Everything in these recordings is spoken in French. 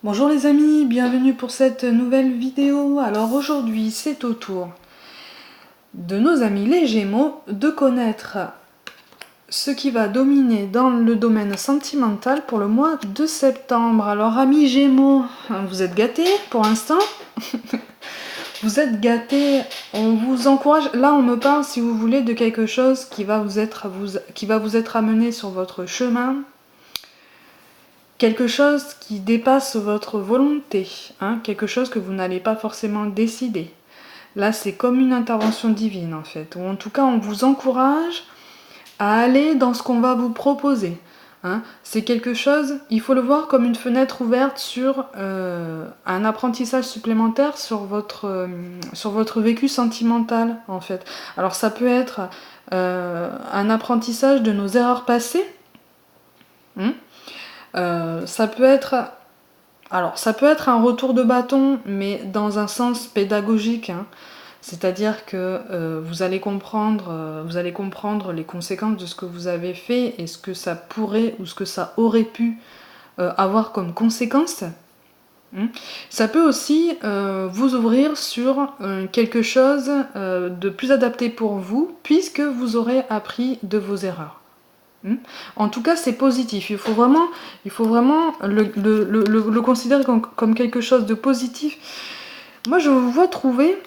Bonjour les amis, bienvenue pour cette nouvelle vidéo. Alors aujourd'hui, c'est au tour de nos amis les Gémeaux de connaître ce qui va dominer dans le domaine sentimental pour le mois de septembre. Alors amis Gémeaux, vous êtes gâtés pour l'instant? Vous êtes gâtés, on vous encourage. Là, on me parle, si vous voulez, de quelque chose qui va vous être amené sur votre chemin. Quelque chose qui dépasse votre volonté, hein, quelque chose que vous n'allez pas forcément décider. Là, c'est comme une intervention divine, en fait. Ou en tout cas, on vous encourage à aller dans ce qu'on va vous proposer. Hein. C'est quelque chose, il faut le voir comme une fenêtre ouverte sur un apprentissage supplémentaire sur votre vécu sentimental, en fait. Alors, ça peut être un apprentissage de nos erreurs passées. Ça peut être un retour de bâton, mais dans un sens pédagogique, hein. C'est-à-dire que vous allez comprendre les conséquences de ce que vous avez fait et ce que ça pourrait ou ce que ça aurait pu avoir comme conséquence. Ça peut aussi vous ouvrir sur quelque chose de plus adapté pour vous, puisque vous aurez appris de vos erreurs. En tout cas, c'est positif. Il faut vraiment le considérer comme quelque chose de positif. Moi, je vous vois trouver...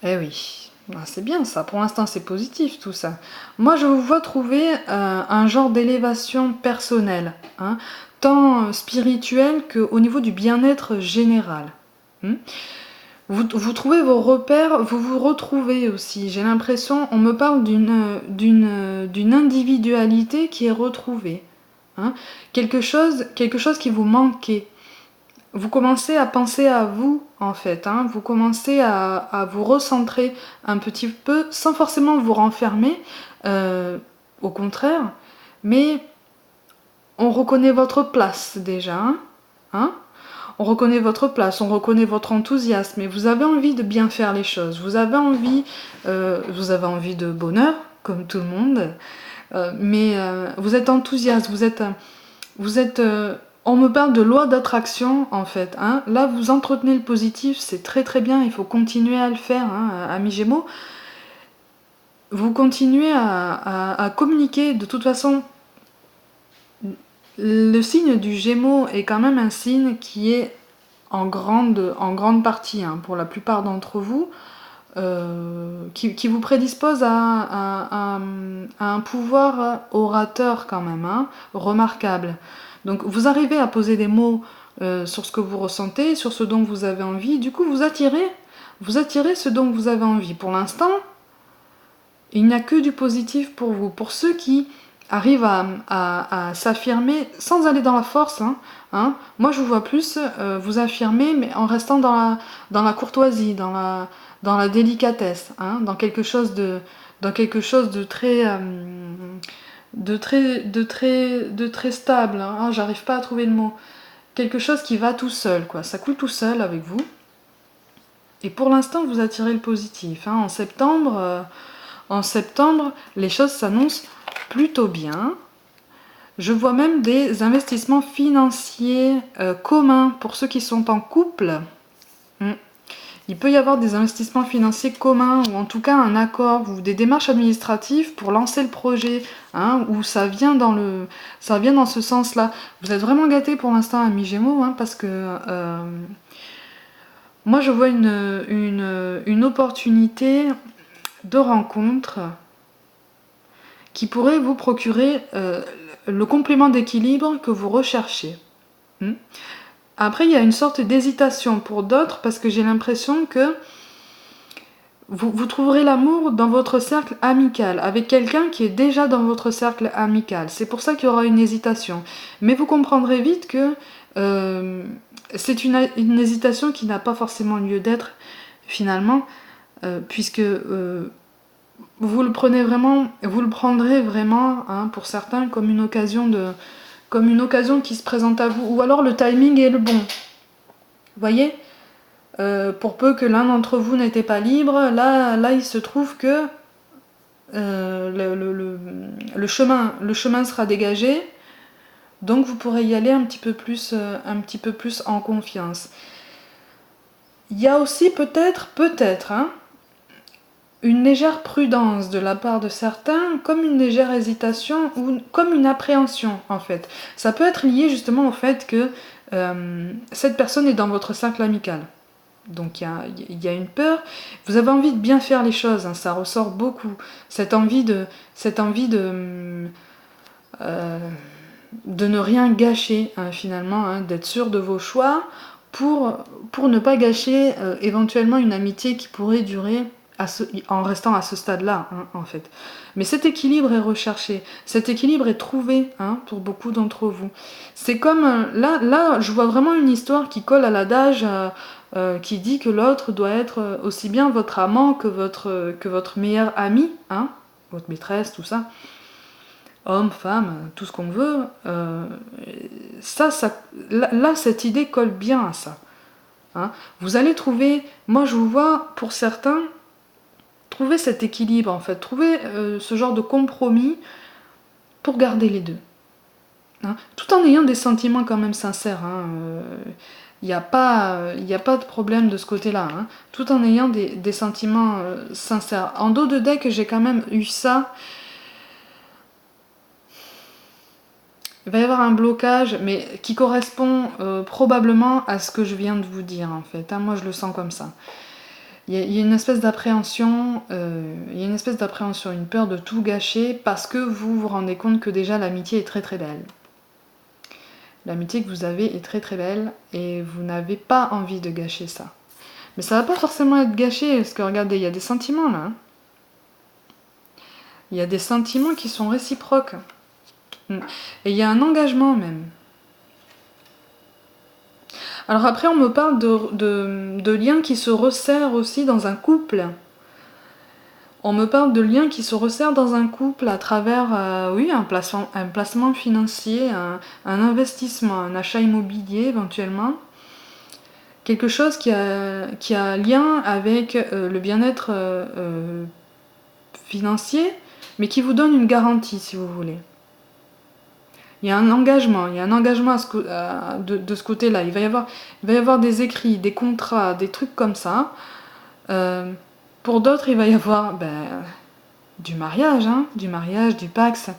Eh oui, c'est bien ça. Pour l'instant, c'est positif tout ça. Moi, je vous vois trouver un genre d'élévation personnelle, hein, tant spirituelle qu'au niveau du bien-être général. Vous trouvez vos repères, vous vous retrouvez aussi. J'ai l'impression, on me parle d'une individualité qui est retrouvée. Hein. Quelque chose qui vous manquait. Vous commencez à penser à vous, en fait. Hein. Vous commencez à vous recentrer un petit peu, sans forcément vous renfermer, au contraire. Mais on reconnaît votre place déjà. Hein. On reconnaît votre place, on reconnaît votre enthousiasme, et vous avez envie de bien faire les choses. Vous avez envie de bonheur, comme tout le monde, mais vous êtes enthousiaste, on me parle de loi d'attraction, en fait. Hein. Là, vous entretenez le positif, c'est très très bien, il faut continuer à le faire, hein, amis Gémeaux. Vous continuez à communiquer, de toute façon. Le signe du Gémeaux est quand même un signe qui est en grande partie, hein, pour la plupart d'entre vous, qui vous prédispose à un pouvoir orateur quand même, hein, remarquable. Donc vous arrivez à poser des mots sur ce que vous ressentez, sur ce dont vous avez envie, du coup vous attirez ce dont vous avez envie. Pour l'instant, il n'y a que du positif pour vous. Pour ceux qui arrivent à s'affirmer sans aller dans la force, hein. Moi je vous vois plus vous affirmer, mais en restant dans la courtoisie, dans la délicatesse, hein, dans quelque chose de très stable, hein. J'arrive pas à trouver le mot. Quelque chose qui va tout seul, quoi. Ça coule tout seul avec vous. Et pour l'instant, vous attirez le positif, hein. En septembre, les choses s'annoncent plutôt bien. Je vois même des investissements financiers communs pour ceux qui sont en couple. Il peut y avoir des investissements financiers communs, ou en tout cas un accord, ou des démarches administratives pour lancer le projet, hein, où ça vient dans ce sens-là. Vous êtes vraiment gâtés pour l'instant, amis Gémeaux, hein, parce que moi je vois une opportunité de rencontre qui pourrait vous procurer le complément d'équilibre que vous recherchez. Après, il y a une sorte d'hésitation pour d'autres, parce que j'ai l'impression que vous trouverez l'amour dans votre cercle amical, avec quelqu'un qui est déjà dans votre cercle amical. C'est pour ça qu'il y aura une hésitation. Mais vous comprendrez vite que c'est une hésitation qui n'a pas forcément lieu d'être, finalement, puisque vous le prendrez vraiment, hein, pour certains, comme une occasion qui se présente à vous, ou alors le timing est le bon. Vous voyez, pour peu que l'un d'entre vous n'était pas libre, là il se trouve que le chemin sera dégagé, Donc vous pourrez y aller un petit peu plus en confiance. Il y a aussi peut-être, hein, une légère prudence de la part de certains, comme une légère hésitation ou comme une appréhension en fait. Ça peut être lié justement au fait que cette personne est dans votre cercle amical. Donc il y a une peur. Vous avez envie de bien faire les choses, hein, ça ressort beaucoup. Cette envie de ne rien gâcher finalement, hein, d'être sûr de vos choix pour ne pas gâcher éventuellement une amitié qui pourrait durer en restant à ce stade-là, hein, en fait. Mais cet équilibre est recherché, cet équilibre est trouvé, hein, pour beaucoup d'entre vous. C'est comme, là, je vois vraiment une histoire qui colle à l'adage qui dit que l'autre doit être aussi bien votre amant que votre meilleur ami, hein, votre maîtresse, tout ça. Homme, femme, tout ce qu'on veut. Là, cette idée colle bien à ça. Hein. Vous allez trouver, moi je vous vois, pour certains, trouver cet équilibre en fait, trouver ce genre de compromis pour garder les deux. Hein, tout en ayant des sentiments quand même sincères. Il n'y a pas de problème de ce côté-là. Hein, tout en ayant des sentiments sincères. En dos de deck, j'ai quand même eu ça. Il va y avoir un blocage, mais qui correspond probablement à ce que je viens de vous dire en fait. Hein, moi je le sens comme ça. Il y a une espèce d'appréhension, une peur de tout gâcher parce que vous vous rendez compte que déjà l'amitié est très très belle. L'amitié que vous avez est très très belle et vous n'avez pas envie de gâcher ça. Mais ça va pas forcément être gâché parce que regardez, il y a des sentiments là. Hein. Il y a des sentiments qui sont réciproques. Et il y a un engagement même. Alors après, on me parle de liens qui se resserrent aussi dans un couple. On me parle de liens qui se resserrent dans un couple à travers, oui, un placement financier, un investissement, un achat immobilier éventuellement. Quelque chose qui a lien avec le bien-être financier, mais qui vous donne une garantie, si vous voulez. Il y a un engagement de ce côté-là. Il va y avoir des écrits, des contrats, des trucs comme ça. Pour d'autres, il va y avoir du mariage, du Pacs.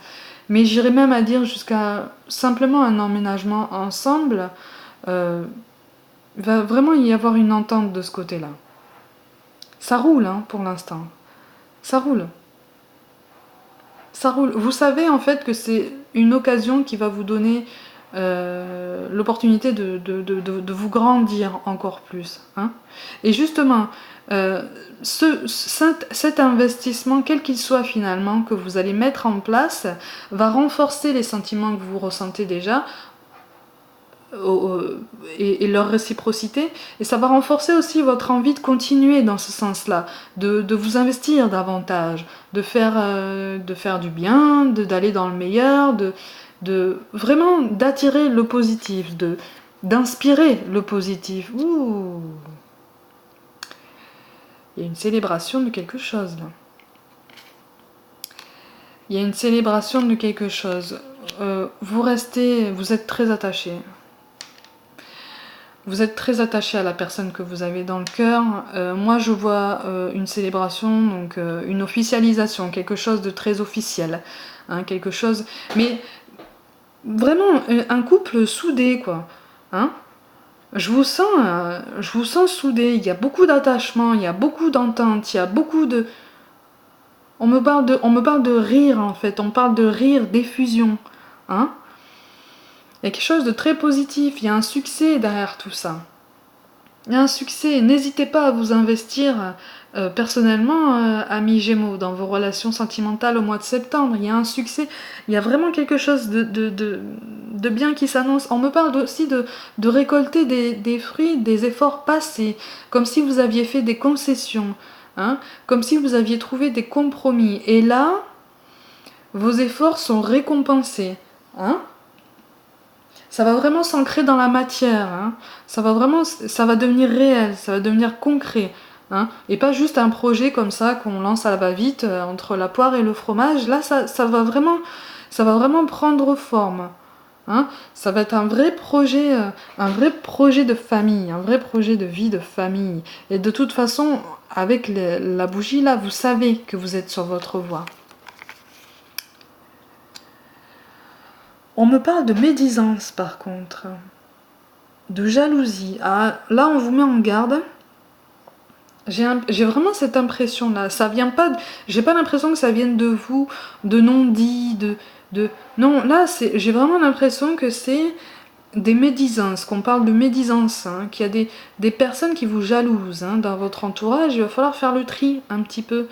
Mais j'irais même à dire jusqu'à simplement un emménagement ensemble. Il va vraiment y avoir une entente de ce côté-là. Ça roule, hein, pour l'instant. Ça roule. Ça roule. Vous savez en fait que c'est une occasion qui va vous donner l'opportunité de vous grandir encore plus. Hein. Et justement, cet investissement, quel qu'il soit finalement, que vous allez mettre en place, va renforcer les sentiments que vous ressentez déjà et leur réciprocité, et ça va renforcer aussi votre envie de continuer dans ce sens-là, de vous investir davantage, de faire du bien, d'aller dans le meilleur, de vraiment d'attirer le positif, d'inspirer le positif. Ouh. Il y a une célébration de quelque chose là. Il y a une célébration de quelque chose. Vous êtes très attaché. Vous êtes très attaché à la personne que vous avez dans le cœur. Moi, je vois une célébration, donc une officialisation, quelque chose de très officiel. Hein, quelque chose... Mais vraiment, un couple soudé, quoi. Hein, je vous sens soudé. Il y a beaucoup d'attachement, il y a beaucoup d'entente, il y a beaucoup de... On me parle de rire, en fait. On parle de rire, d'effusion. Hein, il y a quelque chose de très positif, il y a un succès derrière tout ça. Il y a un succès, n'hésitez pas à vous investir personnellement, amis Gémeaux, dans vos relations sentimentales au mois de septembre. Il y a un succès, il y a vraiment quelque chose de bien qui s'annonce. On me parle aussi de récolter des fruits, des efforts passés, comme si vous aviez fait des concessions, hein, comme si vous aviez trouvé des compromis. Et là, vos efforts sont récompensés. Hein, ça va vraiment s'ancrer dans la matière, hein. Ça va devenir réel, ça va devenir concret, hein. Et pas juste un projet comme ça qu'on lance à la va-vite entre la poire et le fromage. Là, ça va vraiment prendre forme. Hein, ça va être un vrai projet de famille, un vrai projet de vie de famille. Et de toute façon, avec la bougie là, vous savez que vous êtes sur votre voie. On me parle de médisance par contre, de jalousie. Ah, là, on vous met en garde. J'ai vraiment cette impression là. Ça vient pas. J'ai pas l'impression que ça vienne de vous, de non-dit, non, là, j'ai vraiment l'impression que c'est des médisances, qu'on parle de médisance, hein, qu'il y a des personnes qui vous jalousent hein, dans votre entourage. Il va falloir faire le tri un petit peu.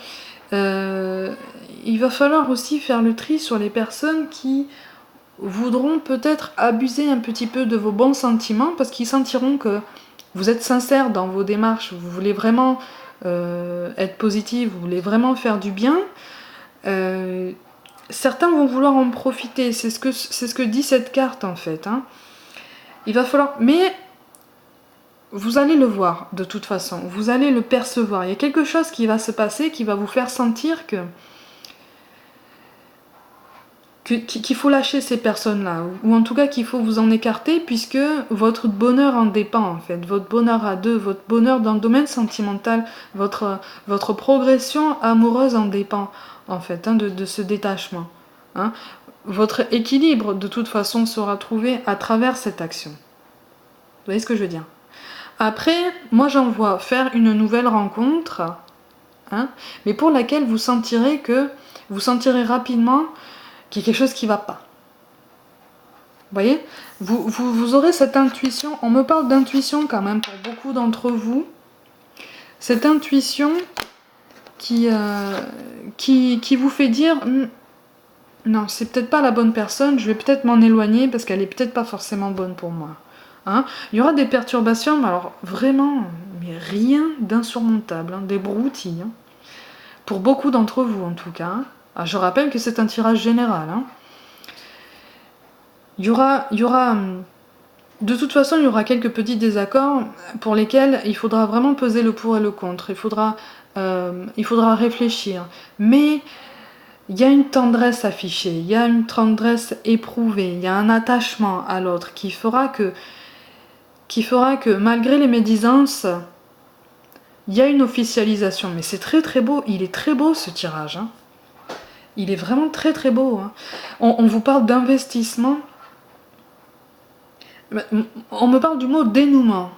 Il va falloir aussi faire le tri sur les personnes qui voudront peut-être abuser un petit peu de vos bons sentiments parce qu'ils sentiront que vous êtes sincère dans vos démarches, vous voulez vraiment être positif, vous voulez vraiment faire du bien. Certains vont vouloir en profiter, c'est ce que dit cette carte en fait. Hein. Il va falloir... Mais vous allez le voir de toute façon, vous allez le percevoir. Il y a quelque chose qui va se passer qui va vous faire sentir qu'il faut lâcher ces personnes-là, ou en tout cas qu'il faut vous en écarter, puisque votre bonheur en dépend en fait, votre bonheur à deux, votre bonheur dans le domaine sentimental, votre progression amoureuse en dépend en fait, hein, de ce détachement. Hein. Votre équilibre de toute façon sera trouvé à travers cette action. Vous voyez ce que je veux dire? Après, moi j'en vois faire une nouvelle rencontre, hein, mais pour laquelle vous sentirez rapidement qu'il y a quelque chose qui ne va pas. Vous voyez, vous aurez cette intuition, on me parle d'intuition quand même pour beaucoup d'entre vous, cette intuition qui vous fait dire non, c'est peut-être pas la bonne personne, je vais peut-être m'en éloigner parce qu'elle est peut-être pas forcément bonne pour moi. Hein, il y aura des perturbations, mais alors vraiment, mais rien d'insurmontable, hein, des broutilles. Hein, pour beaucoup d'entre vous en tout cas. Hein. Ah, je rappelle que c'est un tirage général. Hein. Il y aura, de toute façon, il y aura quelques petits désaccords pour lesquels il faudra vraiment peser le pour et le contre. Il faudra réfléchir. Mais il y a une tendresse affichée, il y a une tendresse éprouvée, il y a un attachement à l'autre qui fera que malgré les médisances, il y a une officialisation. Mais c'est très très beau, il est très beau ce tirage. Hein. Il est vraiment très très beau. Hein. On vous parle d'investissement. On me parle du mot dénouement.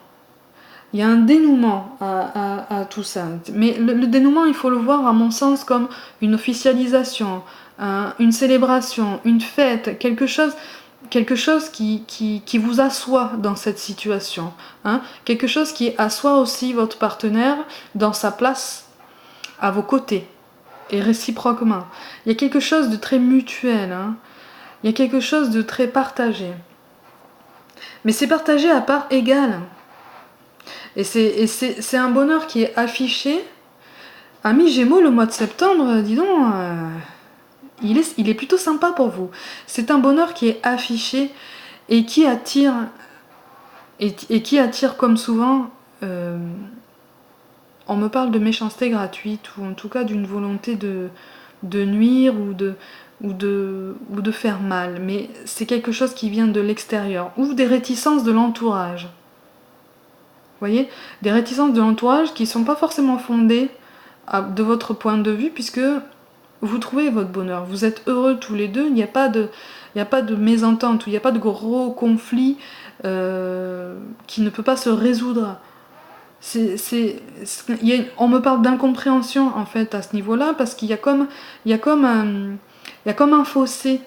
Il y a un dénouement à tout ça. Mais le dénouement, il faut le voir à mon sens comme une officialisation, une célébration, une fête, quelque chose qui vous assoit dans cette situation. Hein, quelque chose qui assoit aussi votre partenaire dans sa place à vos côtés. Et réciproquement. Il y a quelque chose de très mutuel. Hein, il y a quelque chose de très partagé. Mais c'est partagé à part égale. Et c'est un bonheur qui est affiché. Ami Gémeaux, le mois de septembre, dis donc, il est plutôt sympa pour vous. C'est un bonheur qui est affiché et qui attire, qui attire comme souvent, on me parle de méchanceté gratuite, ou en tout cas d'une volonté de nuire ou de faire mal. Mais c'est quelque chose qui vient de l'extérieur, ou des réticences de l'entourage. Vous voyez, des réticences de l'entourage qui ne sont pas forcément fondées de votre point de vue, puisque vous trouvez votre bonheur, vous êtes heureux tous les deux, il n'y a pas de mésentente, il n'y a pas de gros conflit qui ne peut pas se résoudre. On me parle d'incompréhension en fait à ce niveau-là, parce qu'il y a comme un fossé.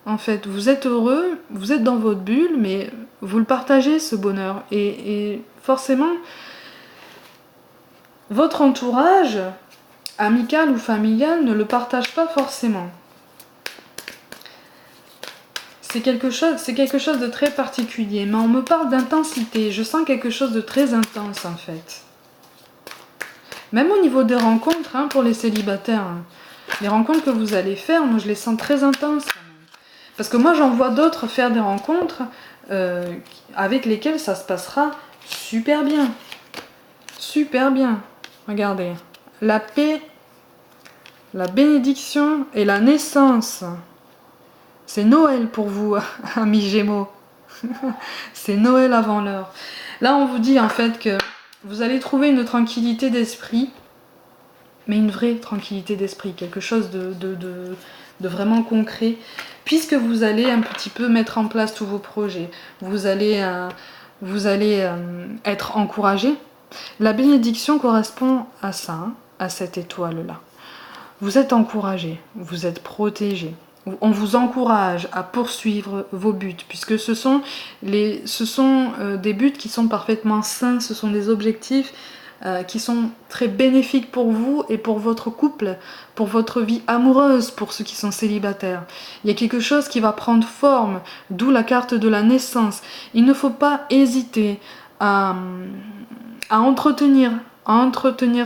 En fait, vous êtes heureux, vous êtes dans votre bulle, mais vous le partagez ce bonheur. Et forcément, votre entourage, amical ou familial, ne le partage pas forcément. C'est quelque chose de très particulier, mais on me parle d'intensité. Je sens quelque chose de très intense en fait. Même au niveau des rencontres, hein, pour les célibataires, hein, les rencontres que vous allez faire, moi je les sens très intenses. Parce que moi j'en vois d'autres faire des rencontres avec lesquelles ça se passera super bien. Super bien. Regardez. La paix, la bénédiction et la naissance. C'est Noël pour vous, amis Gémeaux. C'est Noël avant l'heure. Là, on vous dit en fait que vous allez trouver une tranquillité d'esprit, mais une vraie tranquillité d'esprit, quelque chose de vraiment concret, puisque vous allez un petit peu mettre en place tous vos projets. Vous allez être encouragé. La bénédiction correspond à ça, hein, à cette étoile-là. Vous êtes encouragé, vous êtes protégé. On vous encourage à poursuivre vos buts, puisque ce sont des buts qui sont parfaitement sains, ce sont des objectifs qui sont très bénéfiques pour vous et pour votre couple, pour votre vie amoureuse, pour ceux qui sont célibataires. Il y a quelque chose qui va prendre forme, d'où la carte de la naissance. Il ne faut pas hésiter à entretenir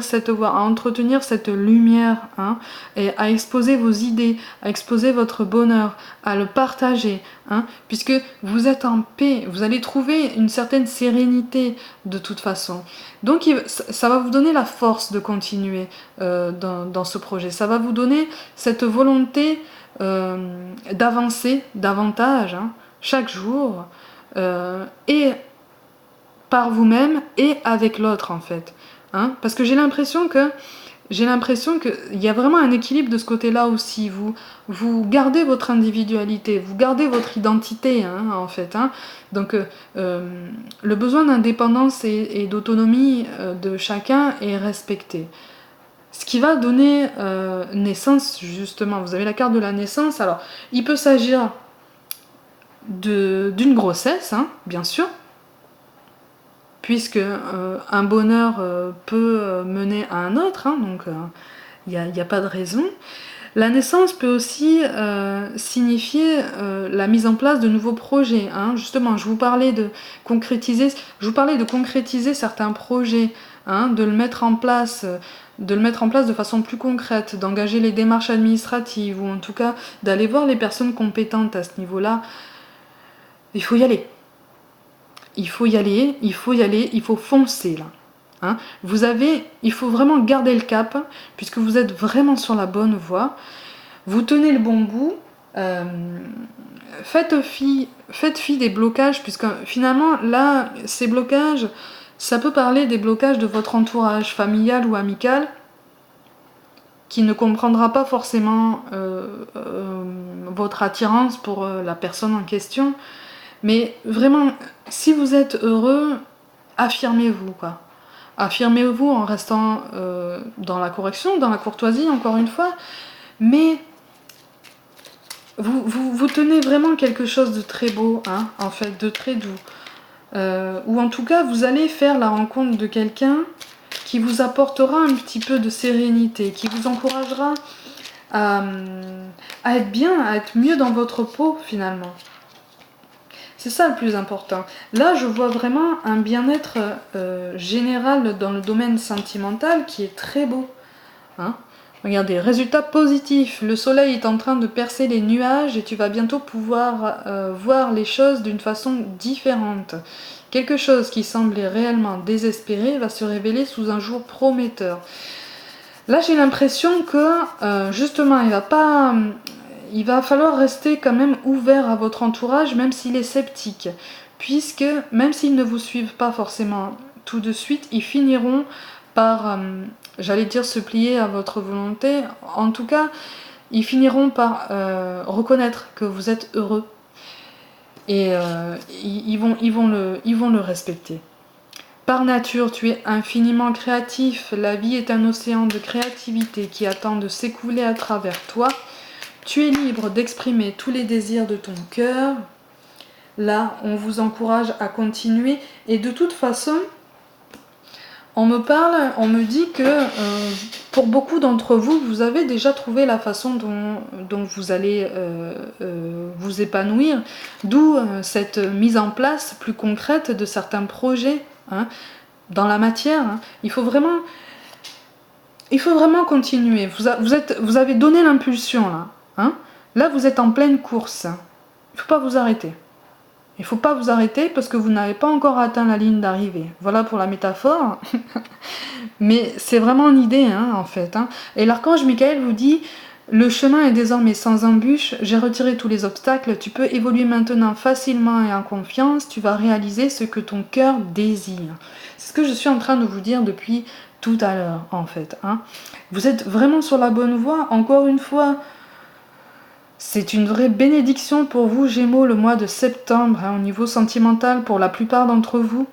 cette voix, à entretenir cette lumière, hein, et à exposer vos idées, à exposer votre bonheur, à le partager, hein, puisque vous êtes en paix, vous allez trouver une certaine sérénité de toute façon. Donc ça va vous donner la force de continuer dans ce projet, ça va vous donner cette volonté d'avancer davantage, hein, chaque jour, et par vous-même et avec l'autre en fait. Hein, parce que j'ai l'impression qu'il y a vraiment un équilibre de ce côté-là aussi. Vous gardez votre individualité, vous gardez votre identité, hein, en fait. Hein. Donc, le besoin d'indépendance et d'autonomie de chacun est respecté. Ce qui va donner naissance, justement, vous avez la carte de la naissance. Alors, il peut s'agir d'une grossesse, hein, bien sûr, puisque un bonheur peut mener à un autre, hein, donc il n'y a pas de raison. La naissance peut aussi signifier la mise en place de nouveaux projets. Hein. Justement, je vous parlais de concrétiser certains projets, hein, de le mettre en place de façon plus concrète, d'engager les démarches administratives, ou en tout cas d'aller voir les personnes compétentes à ce niveau-là. Il faut y aller. Il faut y aller, il faut foncer là. Hein. Il faut vraiment garder le cap, puisque vous êtes vraiment sur la bonne voie. Vous tenez le bon bout. Faites fi des blocages, puisque finalement, là, ces blocages, ça peut parler des blocages de votre entourage familial ou amical, qui ne comprendra pas forcément votre attirance pour la personne en question. Mais vraiment, si vous êtes heureux, affirmez-vous, quoi. Affirmez-vous en restant dans la correction, dans la courtoisie, encore une fois. Mais vous tenez vraiment quelque chose de très beau, hein, en fait, de très doux. Ou en tout cas, vous allez faire la rencontre de quelqu'un qui vous apportera un petit peu de sérénité, qui vous encouragera à être bien, à être mieux dans votre peau, finalement. C'est ça le plus important. Là, je vois vraiment un bien-être général dans le domaine sentimental qui est très beau. Hein. Regardez, résultat positif. Le soleil est en train de percer les nuages et tu vas bientôt pouvoir voir les choses d'une façon différente. Quelque chose qui semblait réellement désespéré va se révéler sous un jour prometteur. Là, j'ai l'impression que, justement, il va falloir rester quand même ouvert à votre entourage, même s'il est sceptique. Puisque, même s'ils ne vous suivent pas forcément tout de suite, ils finiront par, j'allais dire, se plier à votre volonté. En tout cas, ils finiront par reconnaître que vous êtes heureux. Et ils vont le respecter. Par nature, tu es infiniment créatif. La vie est un océan de créativité qui attend de s'écouler à travers toi. Tu es libre d'exprimer tous les désirs de ton cœur. Là, on vous encourage à continuer. Et de toute façon, on me dit que pour beaucoup d'entre vous, vous avez déjà trouvé la façon dont vous allez vous épanouir. D'où cette mise en place plus concrète de certains projets, hein, dans la matière. Hein. Il faut vraiment continuer. Vous avez donné l'impulsion là. Hein. Là, vous êtes en pleine course. Il ne faut pas vous arrêter. Il ne faut pas vous arrêter parce que vous n'avez pas encore atteint la ligne d'arrivée. Voilà pour la métaphore. Mais c'est vraiment l'idée, hein, en fait. Hein. Et l'archange Michael vous dit Le chemin est désormais sans embûche, j'ai retiré tous les obstacles, tu peux évoluer maintenant facilement et en confiance, tu vas réaliser ce que ton cœur désire. C'est ce que je suis en train de vous dire depuis tout à l'heure, en fait. Hein. Vous êtes vraiment sur la bonne voie, encore une fois. C'est une vraie bénédiction pour vous, Gémeaux, le mois de septembre, hein, au niveau sentimental, pour la plupart d'entre vous.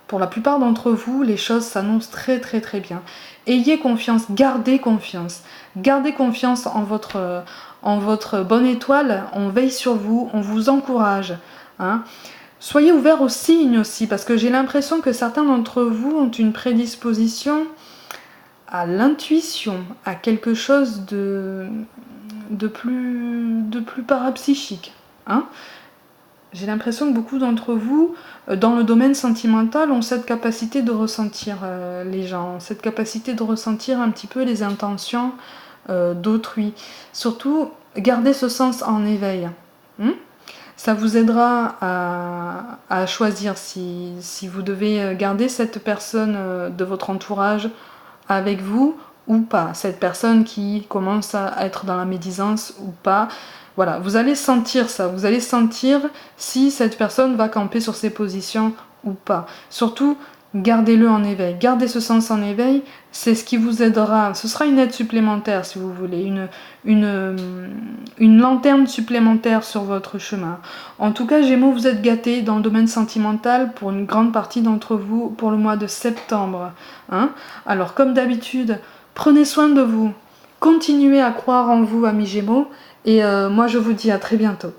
Pour la plupart d'entre vous, les choses s'annoncent très très très bien. Ayez confiance, gardez confiance. Gardez confiance en votre bonne étoile, on veille sur vous, on vous encourage. Hein. Soyez ouverts aux signes aussi, parce que j'ai l'impression que certains d'entre vous ont une prédisposition à l'intuition, à quelque chose de plus parapsychique. Hein. J'ai l'impression que beaucoup d'entre vous, dans le domaine sentimental, ont cette capacité de ressentir les gens, cette capacité de ressentir un petit peu les intentions d'autrui. Surtout, gardez ce sens en éveil. Ça vous aidera à choisir si vous devez garder cette personne de votre entourage avec vous ou pas. Cette personne qui commence à être dans la médisance ou pas. Voilà, vous allez sentir ça. Vous allez sentir si cette personne va camper sur ses positions ou pas. Surtout, gardez-le en éveil. Gardez ce sens en éveil. C'est ce qui vous aidera. Ce sera une aide supplémentaire, si vous voulez. Une lanterne supplémentaire sur votre chemin. En tout cas, Gémeaux, vous êtes gâtés dans le domaine sentimental pour une grande partie d'entre vous pour le mois de septembre. Hein. Alors, comme d'habitude, prenez soin de vous. Continuez à croire en vous, amis Gémeaux. Et moi, je vous dis à très bientôt.